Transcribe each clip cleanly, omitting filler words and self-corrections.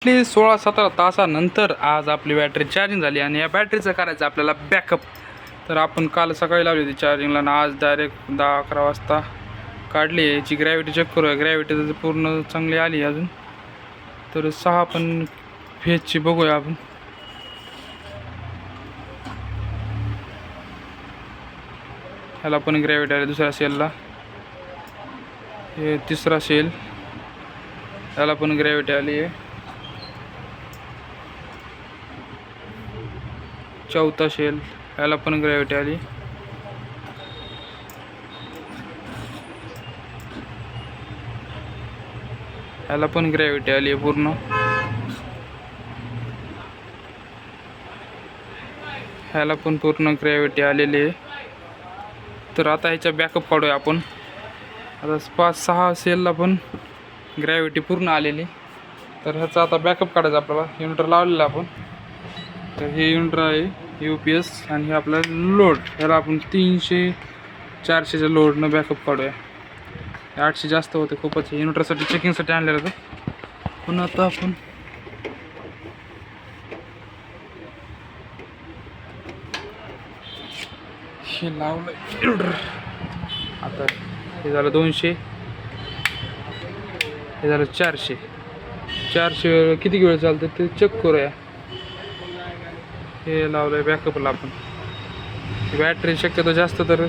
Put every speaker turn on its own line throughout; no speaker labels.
आपली 16-17 तासानंतर आज आपली बॅटरी चार्जिंग झाली आणि या बॅटरीचं करायचं आपल्याला बॅकअप. तर आपण काल सकाळी लावली होती चार्जिंगला आणि आज डायरेक्ट 10-11 वाजता काढली. याची ग्रॅव्हिटी चेक करूया. ग्रॅव्हिटी तर पूर्ण चांगली आली अजून. तर 6 पण फेजची बघूया आपण. ह्याला पण ग्रॅव्हिटी आली दुसऱ्या सेलला. हे तिसरा सेल, ह्याला पण ग्रॅव्हिटी आली आहे. चौथा शेल, ह्याला पण ग्रॅव्हिटी आली. ह्याला पण ग्रॅव्हिटी आली आहे पूर्ण. ह्याला पण पूर्ण ग्रॅव्हिटी आलेली आहे. तर आता ह्याचा बॅकअप काढूया आपण. आता 5-6 सेलला पण ग्रॅव्हिटी पूर्ण आलेली. तर ह्याचा आता बॅकअप काढायचा आपल्याला. युनिटर लावलेला आपण. तर हे युनिटर आहे UPS आणि हे आपलं लोड. ह्याला आपण 300-400च्या लोडनं बॅकअप काढूया. 800 जास्त होते खूपच. युनिटरसाठी चेकिंगसाठी आणलेलं होतं. पण आता आपण हे लावलं युनिटर. आता हे झालं 200, हे झालं 400. 400 किती वेळ चालतं ते चेक करूया. हे लावलंय बॅकअपला आपण. बॅटरी शक्यतो जास्त तर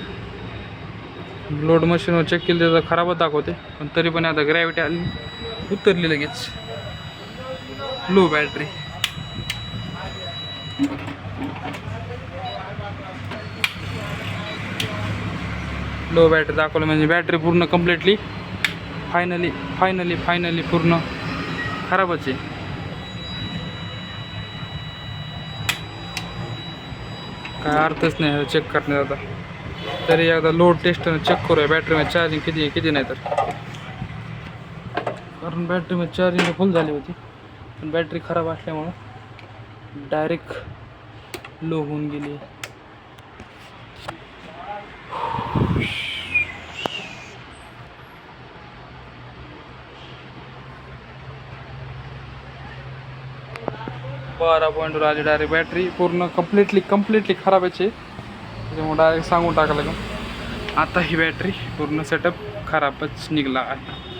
लोड मशीनवर चेक केली तर खराबच दाखवते, पण तरी पण आता ग्रॅव्हिटी आली उतरली लगेच. Low battery. लो बॅटरी दाखवलं म्हणजे बॅटरी पूर्ण कम्प्लिटली फायनली पूर्ण खराबच आहे. काय अर्थच नाही चेक करण्यात. आता तरी एकदा लोड टेस्ट चेक करूया बॅटरीमध्ये चार्जिंग किती आहे किती नाही. तर कारण बॅटरीमध्ये चार्जिंग फुल झाली होती, पण बॅटरी खराब असल्यामुळं डायरेक्ट लो होऊन गेली. बारा पॉईंटवर आली डायरेक्ट. बॅटरी पूर्ण कम्प्लिटली खराबाची आहे. त्याच्यामुळे डायरेक्ट सांगून टाकायला लागेल. आता ही बॅटरी पूर्ण सेटअप खराबच निघाला आहे.